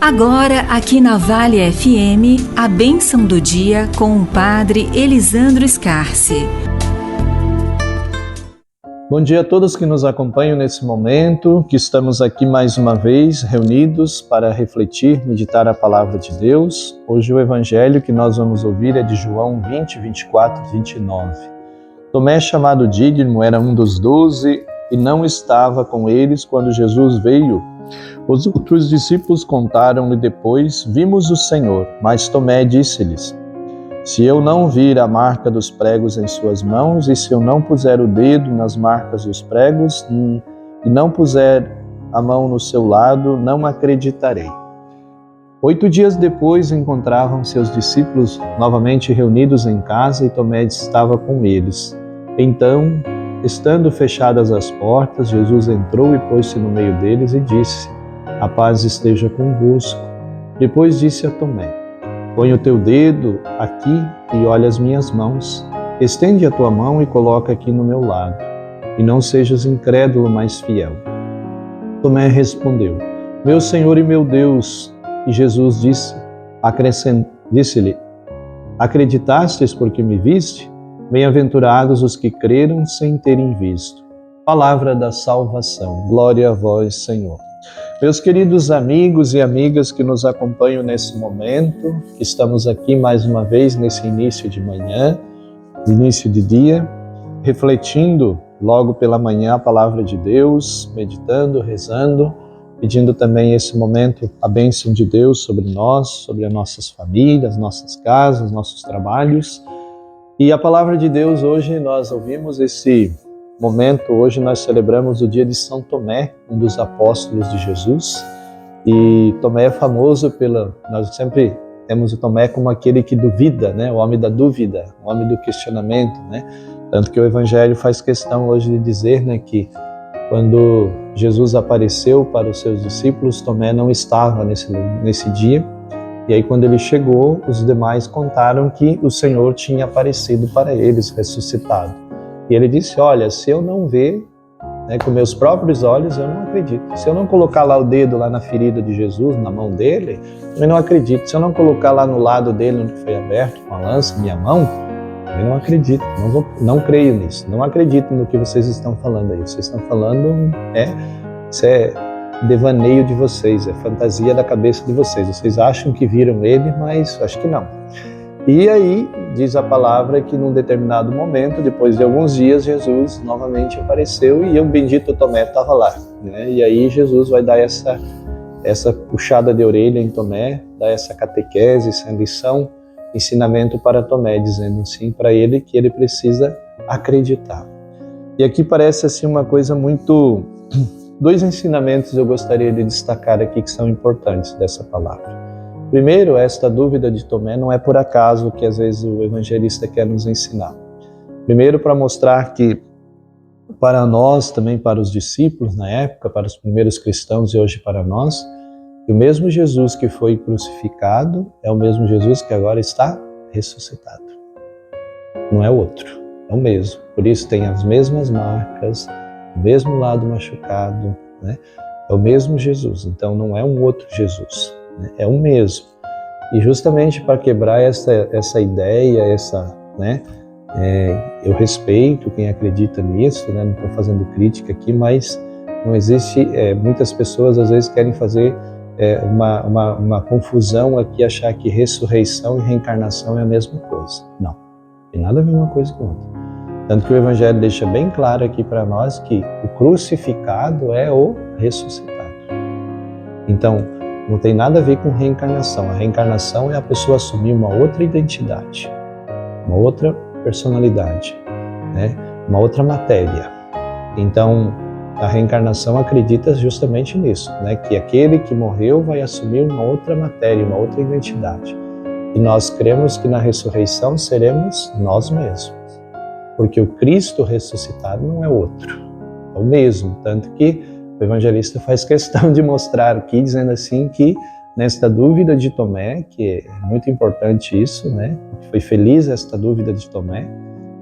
Agora, aqui na Vale FM, a bênção do dia com o Padre Elisandro Scarsi. Bom dia a todos que nos acompanham nesse momento, que estamos aqui mais uma vez reunidos para refletir, meditar a Palavra de Deus. Hoje o Evangelho que nós vamos ouvir é de João 20, 24, 29. Tomé, chamado Dídimo, era um dos 12 e não estava com eles quando Jesus veio. Os outros discípulos contaram-lhe depois: vimos o Senhor. Mas Tomé disse-lhes: se eu não vir a marca dos pregos em suas mãos, e se eu não puser o dedo nas marcas dos pregos, e não puser a mão no seu lado, não acreditarei. 8 dias depois encontravam seus discípulos novamente reunidos em casa, e Tomé estava com eles. Então, estando fechadas as portas, Jesus entrou e pôs-se no meio deles e disse: a paz esteja convosco. Depois disse a Tomé: põe o teu dedo aqui e olha as minhas mãos. Estende a tua mão e coloca aqui no meu lado. E não sejas incrédulo, mas fiel. Tomé respondeu: meu Senhor e meu Deus. E Jesus disse-lhe: acreditastes porque me viste? Bem-aventurados os que creram sem terem visto. Palavra da salvação. Glória a vós, Senhor. Meus queridos amigos e amigas que nos acompanham nesse momento, que estamos aqui mais uma vez nesse início de manhã, início de dia, refletindo logo pela manhã a Palavra de Deus, meditando, rezando, pedindo também esse momento a bênção de Deus sobre nós, sobre as nossas famílias, nossas casas, nossos trabalhos. E a Palavra de Deus hoje nós ouvimos esse momento, hoje nós celebramos o dia de São Tomé, um dos apóstolos de Jesus. E Tomé é famoso nós sempre temos o Tomé como aquele que duvida, né? O homem da dúvida, o homem do questionamento, né? Tanto que o Evangelho faz questão hoje de dizer, né, que quando Jesus apareceu para os seus discípulos, Tomé não estava nesse dia. E aí quando ele chegou, os demais contaram que o Senhor tinha aparecido para eles, ressuscitado. E ele disse: olha, se eu não ver, né, com meus próprios olhos, eu não acredito. Se eu não colocar lá o dedo lá na ferida de Jesus, na mão dele, eu não acredito. Se eu não colocar lá no lado dele, onde foi aberto com a lança, minha mão, eu não acredito. Não creio nisso. Não acredito no que vocês estão falando aí. Vocês estão falando, isso é devaneio de vocês, é fantasia da cabeça de vocês. Vocês acham que viram ele, mas acho que não. E aí, diz a palavra que num determinado momento, depois de alguns dias, Jesus novamente apareceu e o bendito Tomé estava lá, né? E aí Jesus vai dar essa puxada de orelha em Tomé, dar essa catequese, essa lição, ensinamento para Tomé, dizendo assim para ele que ele precisa acreditar. E aqui parece assim uma coisa muito... Dois ensinamentos eu gostaria de destacar aqui que são importantes dessa palavra. Primeiro, esta dúvida de Tomé não é por acaso que às vezes o evangelista quer nos ensinar. Primeiro, para mostrar que para nós, também para os discípulos na época, para os primeiros cristãos e hoje para nós, o mesmo Jesus que foi crucificado é o mesmo Jesus que agora está ressuscitado. Não é outro, é o mesmo. Por isso tem as mesmas marcas, o mesmo lado machucado, né? É o mesmo Jesus, então não é um outro Jesus. É o mesmo. E justamente para quebrar essa ideia, eu respeito quem acredita nisso, né? Não estou fazendo crítica aqui, mas não existe, muitas pessoas às vezes querem fazer uma confusão aqui, achar que ressurreição e reencarnação é a mesma coisa. Não, tem nada a ver uma coisa com outra. Tanto que o Evangelho deixa bem claro aqui para nós que o crucificado é o ressuscitado. Então, não tem nada a ver com reencarnação. A reencarnação é a pessoa assumir uma outra identidade, uma outra personalidade, né? Uma outra matéria. Então, a reencarnação acredita justamente nisso, né? Que aquele que morreu vai assumir uma outra matéria, uma outra identidade. E nós cremos que na ressurreição seremos nós mesmos. Porque o Cristo ressuscitado não é outro, é o mesmo. Tanto que o evangelista faz questão de mostrar aqui, dizendo assim que nesta dúvida de Tomé, que é muito importante isso, né? Foi feliz esta dúvida de Tomé,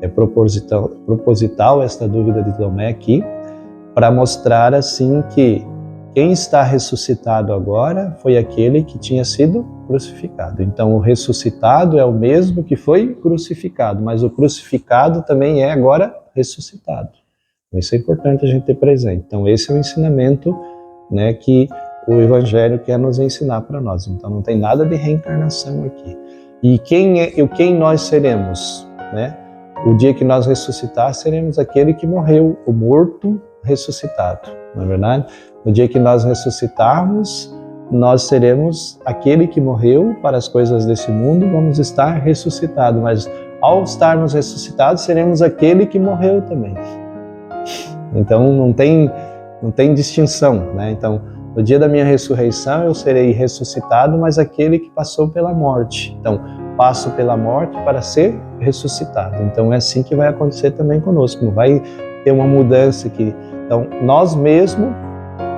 é proposital esta dúvida de Tomé aqui, para mostrar assim que quem está ressuscitado agora foi aquele que tinha sido crucificado. Então, o ressuscitado é o mesmo que foi crucificado, mas o crucificado também é agora ressuscitado. Isso é importante a gente ter presente. Então, esse é o ensinamento, né, que o Evangelho quer nos ensinar para nós. Então, não tem nada de reencarnação aqui. E quem nós seremos, né? O dia que nós ressuscitar, seremos aquele que morreu, o morto ressuscitado, não é verdade? No dia que nós ressuscitarmos, nós seremos aquele que morreu para as coisas desse mundo, vamos estar ressuscitados, mas ao estarmos ressuscitados, seremos aquele que morreu também. Então não tem distinção, né? Então, no dia da minha ressurreição, eu serei ressuscitado, mas aquele que passou pela morte. Então, passo pela morte para ser ressuscitado. Então, é assim que vai acontecer também conosco. Não vai ter uma mudança aqui. Então, nós mesmos,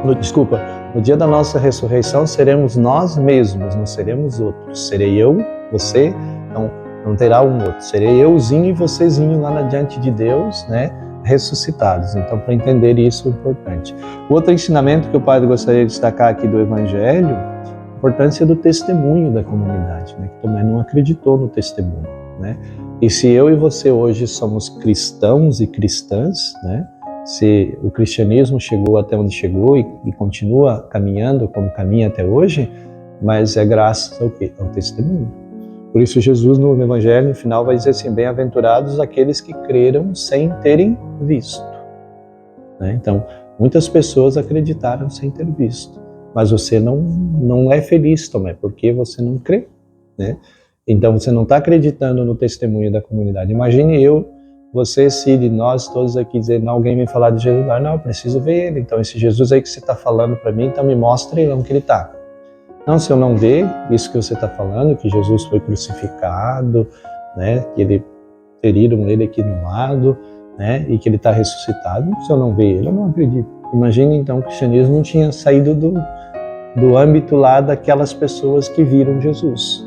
no dia da nossa ressurreição, seremos nós mesmos, não seremos outros. Serei eu, você, então não terá um outro. Serei euzinho e vocêzinho lá diante de Deus, né? Ressuscitados. Então, para entender isso é importante. O outro ensinamento que o padre gostaria de destacar aqui do Evangelho, a importância do testemunho da comunidade, né? Que Tomé não acreditou no testemunho, né? E se eu e você hoje somos cristãos e cristãs, né? Se o cristianismo chegou até onde chegou e continua caminhando como caminha até hoje, mas é graças ao quê? Ao testemunho. Por isso Jesus no Evangelho, no final, vai dizer assim, bem-aventurados aqueles que creram sem terem visto. Né? Então, muitas pessoas acreditaram sem ter visto, mas você não é feliz, Tomé, porque você não crê. Né? Então, você não está acreditando no testemunho da comunidade. Imagine você, Cid, nós todos aqui dizendo, alguém vem falar de Jesus, não, eu preciso ver ele. Então, esse Jesus aí que você está falando para mim, então me mostre onde que ele está. Não, se eu não ver isso que você está falando, que Jesus foi crucificado, né, que feriram ele aqui no lado, né, e que ele está ressuscitado, se eu não ver ele, eu não acredito. Imagine então que o cristianismo não tinha saído do âmbito lá daquelas pessoas que viram Jesus.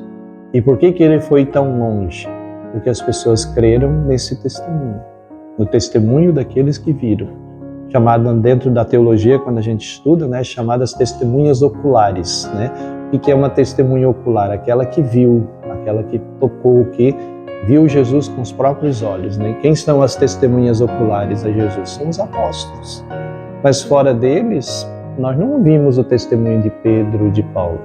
E por que ele foi tão longe? Porque as pessoas creram nesse testemunho, no testemunho daqueles que viram. Chamada dentro da teologia, quando a gente estuda, né, chamadas testemunhas oculares, né? O que é uma testemunha ocular? Aquela que viu, aquela que tocou, que viu Jesus com os próprios olhos, né? Quem são as testemunhas oculares a Jesus? São os apóstolos. Mas fora deles, nós não ouvimos o testemunho de Pedro, de Paulo.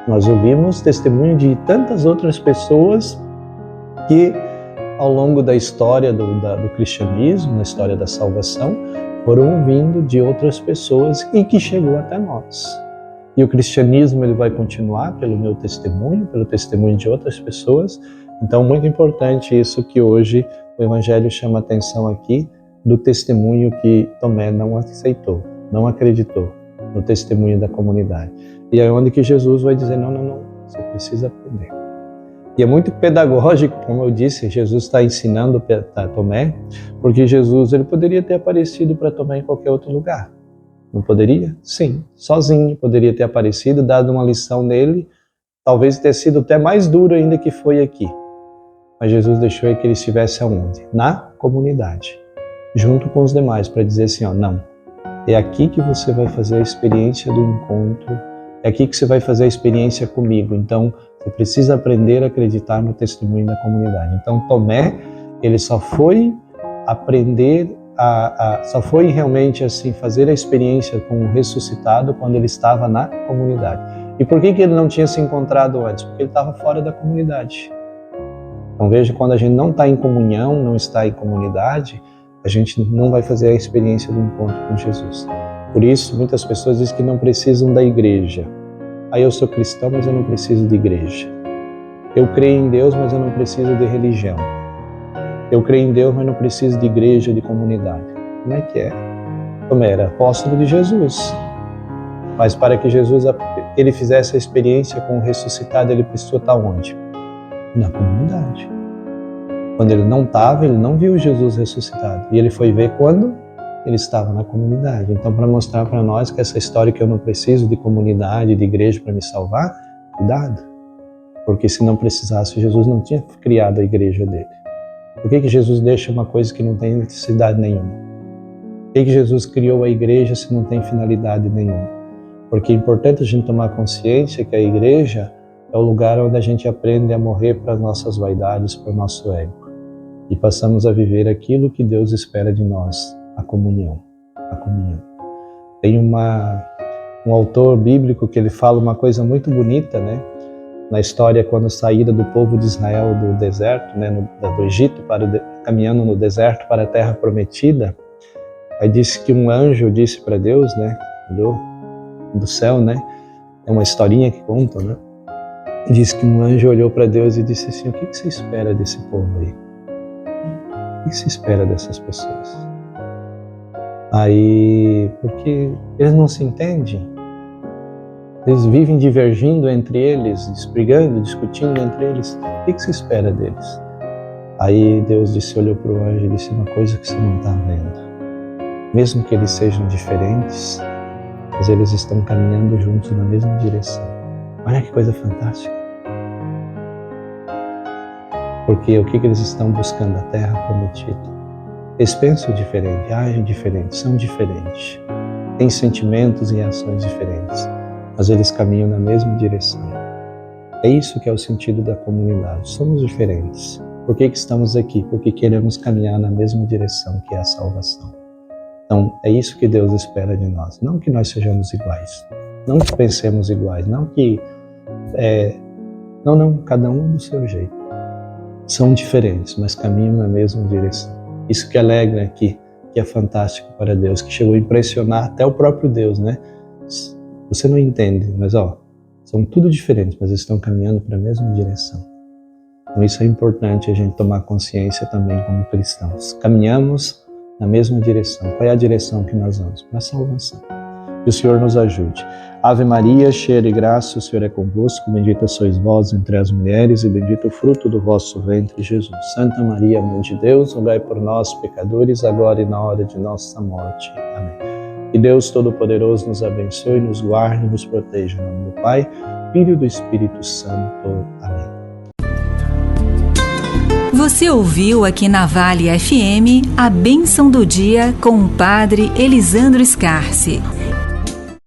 Nós ouvimos testemunho de tantas outras pessoas que ao longo da história do cristianismo, na história da salvação, foram ouvindo de outras pessoas e que chegou até nós. E o cristianismo ele vai continuar pelo meu testemunho, pelo testemunho de outras pessoas. Então, muito importante isso que hoje o Evangelho chama atenção aqui, do testemunho que Tomé não aceitou, não acreditou, no testemunho da comunidade. E é onde que Jesus vai dizer, não, você precisa aprender. E é muito pedagógico, como eu disse, Jesus está ensinando a Tomé, porque Jesus ele poderia ter aparecido para Tomé em qualquer outro lugar. Não poderia? Sim, sozinho poderia ter aparecido, dado uma lição nele, talvez ter sido até mais duro ainda que foi aqui. Mas Jesus deixou que ele estivesse aonde? Na comunidade, junto com os demais, para dizer assim, não, é aqui que você vai fazer a experiência do encontro, é aqui que você vai fazer a experiência comigo. Então, você precisa aprender a acreditar no testemunho da comunidade. Então, Tomé, ele só foi aprender, só foi realmente assim fazer a experiência com o ressuscitado quando ele estava na comunidade. E por que ele não tinha se encontrado antes? Porque ele estava fora da comunidade. Então, veja, quando a gente não está em comunhão, não está em comunidade, a gente não vai fazer a experiência do encontro com Jesus. Por isso, muitas pessoas dizem que não precisam da igreja. Eu sou cristão, mas eu não preciso de igreja. Eu creio em Deus, mas eu não preciso de religião. Eu creio em Deus, mas não preciso de igreja, de comunidade. Como é que é? Tomé era apóstolo de Jesus. Mas para que Jesus ele fizesse a experiência com o ressuscitado, ele precisou estar onde? Na comunidade. Quando ele não estava, ele não viu Jesus ressuscitado. E ele foi ver quando ele estava na comunidade. Então, para mostrar para nós que essa história que eu não preciso de comunidade, de igreja para me salvar, cuidado. Porque se não precisasse, Jesus não tinha criado a igreja dele. Por que Jesus deixa uma coisa que não tem necessidade nenhuma? Por que Jesus criou a igreja se não tem finalidade nenhuma? Porque é importante a gente tomar consciência que a igreja é o lugar onde a gente aprende a morrer para as nossas vaidades, para o nosso ego. E passamos a viver aquilo que Deus espera de nós, a comunhão. A comunhão. Tem um autor bíblico que ele fala uma coisa muito bonita, né? Na história, quando a saída do povo de Israel do deserto, né, do Egito, caminhando no deserto para a terra prometida, aí disse que um anjo disse para Deus, né, do céu, né, é uma historinha que conta, né, diz que um anjo olhou para Deus e disse assim: o que você espera desse povo aí? O que você espera dessas pessoas? Aí, porque eles não se entendem, eles vivem divergindo entre eles, brigando, discutindo entre eles. O que você espera deles? Aí Deus olhou para o anjo e disse uma coisa que você não está vendo. Mesmo que eles sejam diferentes, mas eles estão caminhando juntos na mesma direção. Olha que coisa fantástica. Porque o que eles estão buscando? A terra prometida. Eles pensam diferente, agem diferente, são diferentes. Têm sentimentos e ações diferentes, mas eles caminham na mesma direção. É isso que é o sentido da comunidade. Somos diferentes. Por que estamos aqui? Porque queremos caminhar na mesma direção, que é a salvação. Então, é isso que Deus espera de nós. Não que nós sejamos iguais, não que pensemos iguais, não que... Não, cada um do seu jeito. São diferentes, mas caminham na mesma direção. Isso que alegra aqui, que é fantástico para Deus, que chegou a impressionar até o próprio Deus, né? Você não entende, mas são tudo diferentes, mas estão caminhando para a mesma direção. Então isso é importante a gente tomar consciência também como cristãos. Caminhamos na mesma direção. Qual é a direção que nós vamos? Para a salvação. Que o Senhor nos ajude. Ave Maria, cheia de graça, o Senhor é convosco, bendita sois vós entre as mulheres e bendito o fruto do vosso ventre, Jesus. Santa Maria, Mãe de Deus, rogai por nós, pecadores, agora e na hora de nossa morte. Amém. Que Deus Todo-Poderoso nos abençoe, nos guarde e nos proteja. Em nome do Pai, Filho e do Espírito Santo. Amém. Você ouviu aqui na Vale FM a bênção do dia com o Padre Elisandro Scarce.